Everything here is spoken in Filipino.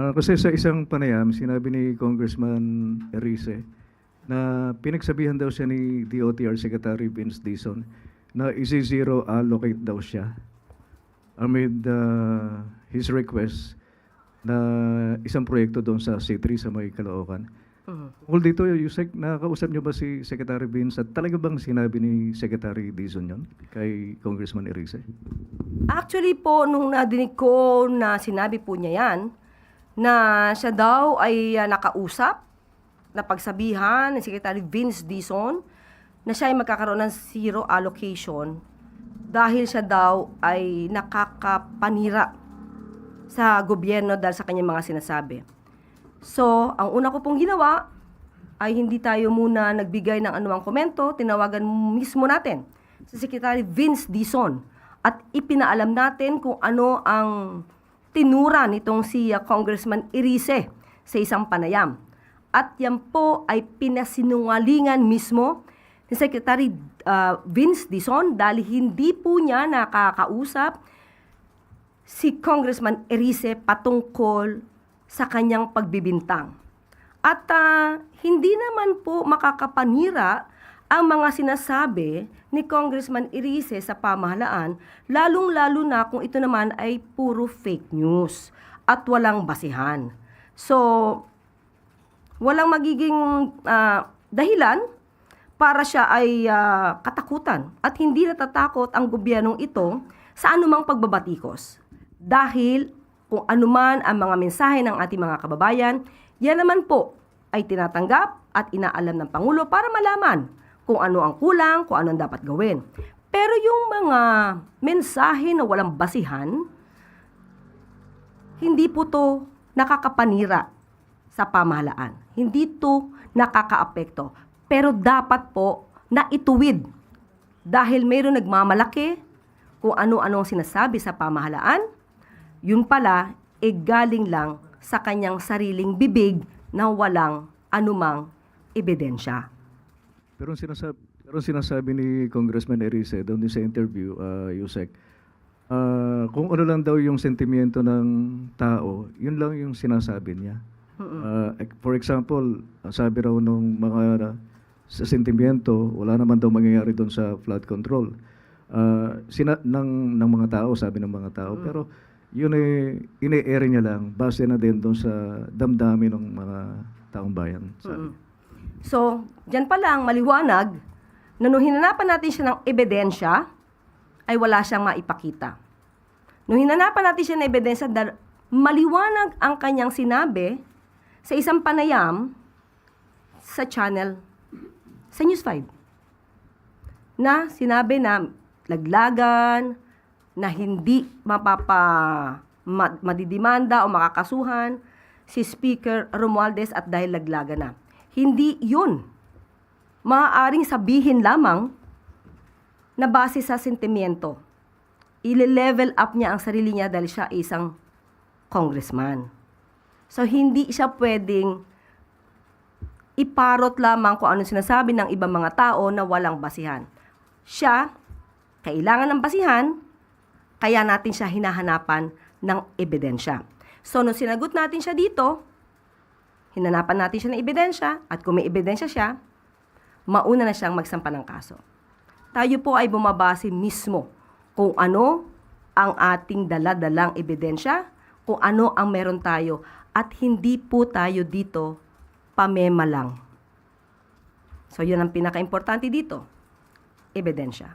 Kasi sa isang panayam, sinabi ni Congressman Erice na pinagsabihan daw siya ni DOTR Secretary Vince Dizon na isi-zero allocate daw siya amid his request na isang proyekto doon sa C3 sa may Caloocan. Tungkol dito, Yusek, nakakausap niyo ba si Secretary Vince at talaga bang sinabi ni Secretary Dizon yon kay Congressman Erice? Actually po, nung nadinig ko na sinabi po niya yan, na siya daw ay nakausap, na pagsabihan ni Secretary Vince Dizon na siya ay magkakaroon ng zero allocation dahil siya daw ay nakakapanira sa gobyerno dahil sa kanyang mga sinasabi. So, ang una ko pong ginawa ay hindi tayo muna nagbigay ng anumang komento, tinawagan mismo natin si Secretary Vince Dizon at ipinaalam natin kung ano ang tinura nitong si Congressman Erice sa isang panayam. At yan po ay pinasinungalingan mismo ni Secretary Vince Dizon dahil hindi po niya nakakausap si Congressman Erice patungkol sa kanyang pagbibintang. At hindi naman po makakapanira ang mga sinasabi ni Congressman Erice sa pamahalaan, lalong-lalo na kung ito naman ay puro fake news at walang basihan. So, walang magiging dahilan para siya ay katakutan at hindi natatakot ang gobyernong ito sa anumang pagbabatikos. Dahil kung anuman ang mga mensahe ng ating mga kababayan, yan naman po ay tinatanggap at inaalam ng Pangulo para malaman kung ano ang kulang, kung ano ang dapat gawin. Pero yung mga mensahe na walang basihan, hindi po to nakakapanira sa pamahalaan. Hindi to nakakaapekto. Pero dapat po na ituwid dahil mayroon nagmamalaki kung ano-ano ang sinasabi sa pamahalaan, yun pala galing lang sa kanyang sariling bibig na walang anumang ebidensya. Pero sinasabi ni Congressman Erice doon din sa interview, Yusek, kung ano lang daw yung sentimiento ng tao, yun lang yung sinasabi niya. For example, sabi raw nung mga sa sentimiento, wala naman daw mangyayari doon sa flood control. Ng mga tao, sabi ng mga tao. Pero yun ine-air niya lang, base na din doon sa damdamin ng mga taong bayan. Sabi. So, dyan pa lang maliwanag na nung hinanapan natin siya ng ebidensya, ay wala siyang maipakita. Nung hinanapan natin siya ng ebidensya, maliwanag ang kanyang sinabi sa isang panayam sa channel, sa News 5, na sinabi na laglagan, na hindi madidimanda o makakasuhan si Speaker Romualdez at dahil laglagan na. Hindi yun. Maaaring sabihin lamang na base sa sentimiento. I-level up niya ang sarili niya dahil siya isang congressman. So, hindi siya pwedeng iparot lamang kung ano sinasabi ng ibang mga tao na walang basihan. Siya, kailangan ng basihan, kaya natin siya hinahanapan ng ebidensya. So, nung sinagot natin siya dito, hinanapan natin siya ng ebidensya, at kung may ebidensya siya, mauna na siyang magsampa ng kaso. Tayo po ay bumabase mismo kung ano ang ating dala-dalang ebidensya, kung ano ang meron tayo, at hindi po tayo dito pamema lang. So, yun ang pinaka-importante dito, ebidensya.